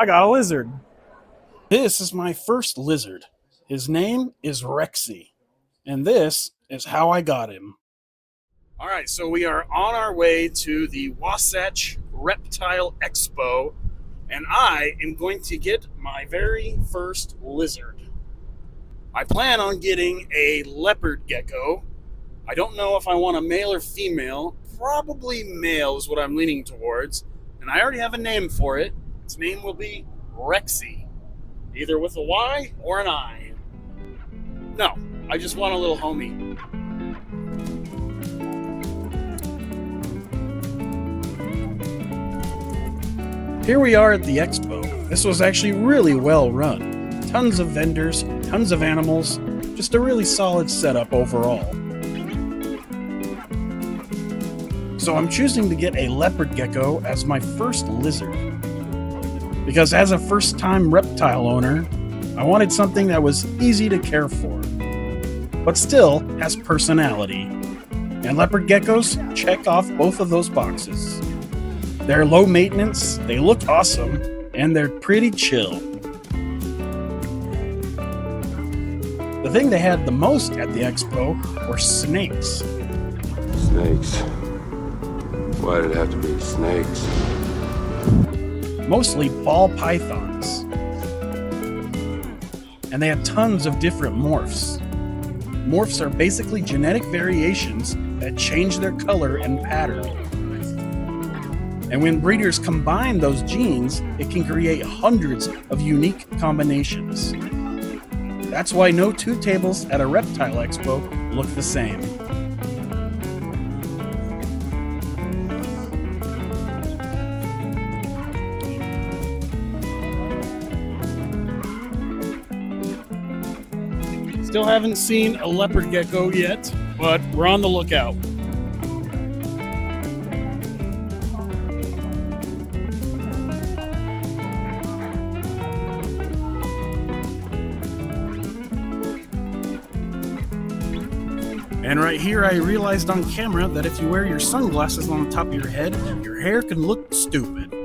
I got a lizard. This is my first lizard. His name is Rexxy, and this is how I got him. All right, so we are on our way to the Wasatch Reptile Expo, and I am going to get my very first lizard. I plan on getting a leopard gecko. I don't know if I want a male or female. Probably male is what I'm leaning towards, and I already have a name for it. Its name will be Rexxy, either with a Y or an I. No, I just want a little homie. Here we are at the expo. This was actually really well run. Tons of vendors, tons of animals, just a really solid setup overall. So I'm choosing to get a leopard gecko as my first lizard. Because as a first-time reptile owner, I wanted something that was easy to care for, but still has personality. And leopard geckos check off both of those boxes. They're low maintenance, they look awesome, and they're pretty chill. The thing they had the most at the expo were snakes. Snakes. Why did it have to be snakes? Mostly ball pythons. And they had tons of different morphs. Morphs are basically genetic variations that change their color and pattern. And when breeders combine those genes, it can create hundreds of unique combinations. That's why no two tables at a reptile expo look the same. Still haven't seen a leopard gecko yet, but we're on the lookout. And right here, I realized on camera that if you wear your sunglasses on the top of your head, your hair can look stupid.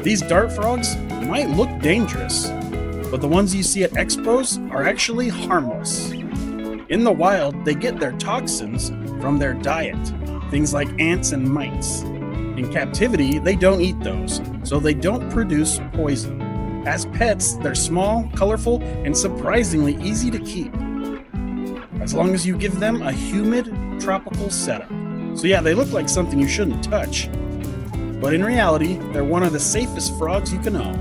These dart frogs might look dangerous, but the ones you see at expos are actually harmless. In the wild, they get their toxins from their diet, things like ants and mites. In captivity, they don't eat those, so they don't produce poison. As pets, they're small, colorful, and surprisingly easy to keep, as long as you give them a humid, tropical setup. So yeah, they look like something you shouldn't touch, but in reality, they're one of the safest frogs you can own.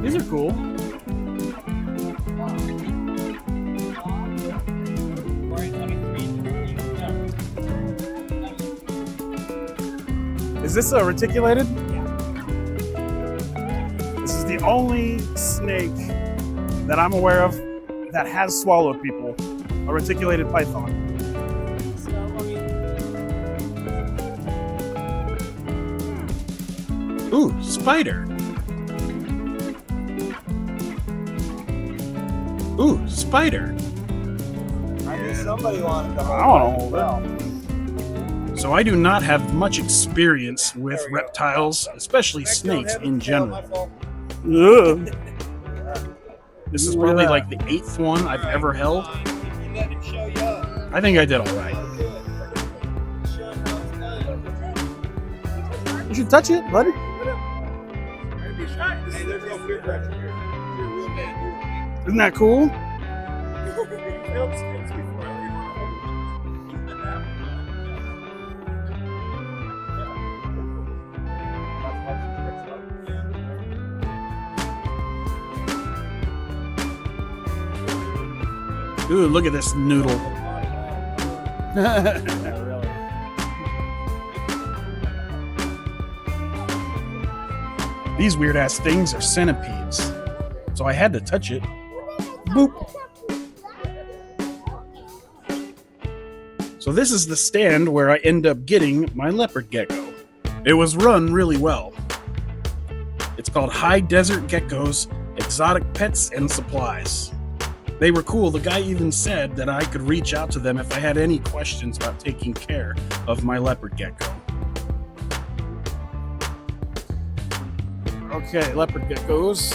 These are cool. Is this a reticulated? This is the only snake that I'm aware of that has swallowed people. A reticulated python. Ooh, spider. Ooh, spider. I knew somebody wanted to hold that. So I do not have much experience with reptiles, especially snakes in general. Ugh. This is probably like the 8th one I've ever held. I think I did all right. You should touch it, buddy. Isn't that cool? Ooh, look at this noodle. These weird ass things are centipedes, so I had to touch it. Boop. So this is the stand where I end up getting my leopard gecko. It was run really well. It's called High Desert Geckos, Exotic Pets and Supplies. They were cool. The guy even said that I could reach out to them if I had any questions about taking care of my leopard gecko. Okay, leopard geckos.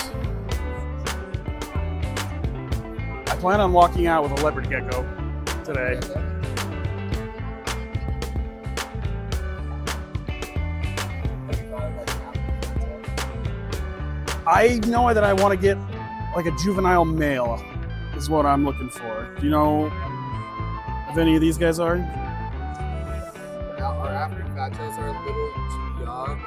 I plan on walking out with a leopard gecko today. I know that I want to get like a juvenile male is what I'm looking for. Do you know if any of these guys are? Our African cattails are a little too young.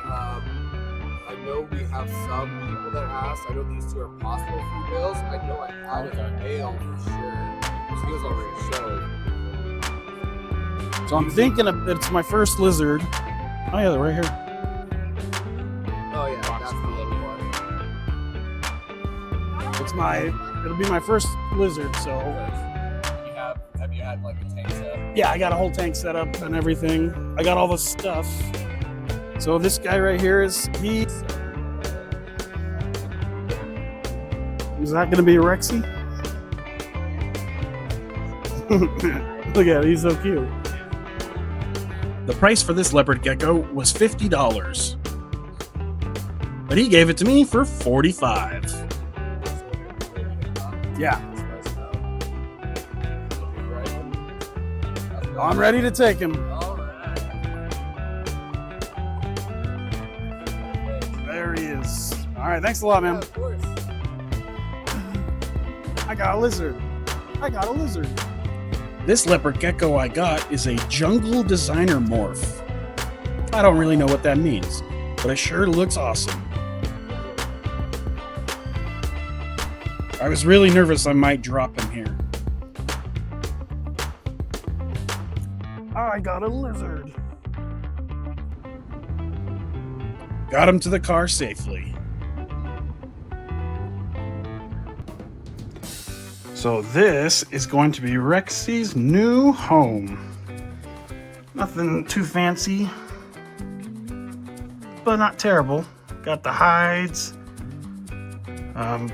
I know we have some people that asked. I know these two are possible females. I know I had a male for sure. Because he was already showed. So I'm thinking it's my first lizard. Oh yeah, they're right here. Oh yeah, that's the little one. It'll be my first lizard, so. Have you had like a tank set? Yeah, I got a whole tank set up and everything. I got all the stuff. So this guy right here is that gonna be Rexxy? Look at it, he's so cute. The price for this leopard gecko was $50. But he gave it to me for $45. Yeah. I'm ready to take him. There he is. All right, thanks a lot, man. Of course. I got a lizard. This leopard gecko I got is a jungle designer morph. I don't really know what that means, but it sure looks awesome. I was really nervous I might drop him here. I got a lizard. Got him to the car safely. So this is going to be Rexxy's new home. Nothing too fancy, but not terrible. Got the hides.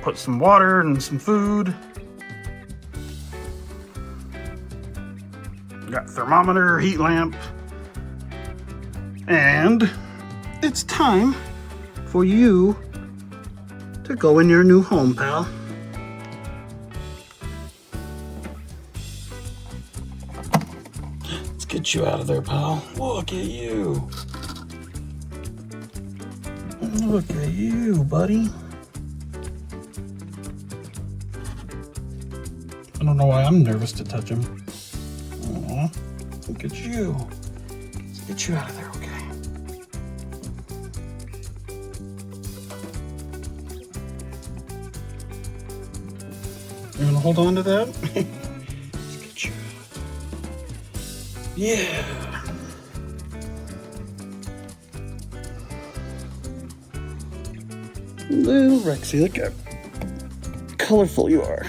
Put some water and some food. Got thermometer, heat lamp. And it's time for you to go in your new home, pal. Let's get you out of there, pal. Look at you. Look at you, buddy. I don't know why I'm nervous to touch him. Aw, look at you. Let's get you out of there, okay? You wanna hold on to that? Let's get you out. Yeah. Little Rexxy, look how colorful you are.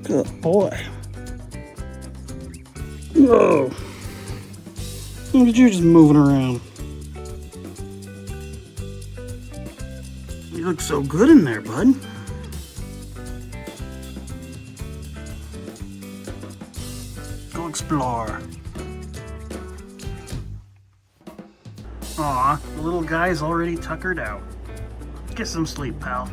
Good boy. Whoa. Look at you just moving around. You look so good in there, bud. Go explore. Aw, the little guy's already tuckered out. Get some sleep, pal.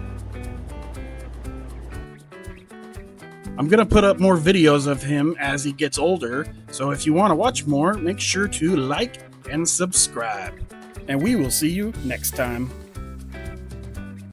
I'm gonna put up more videos of him as he gets older, so if you want to watch more, make sure to like and subscribe. And we will see you next time.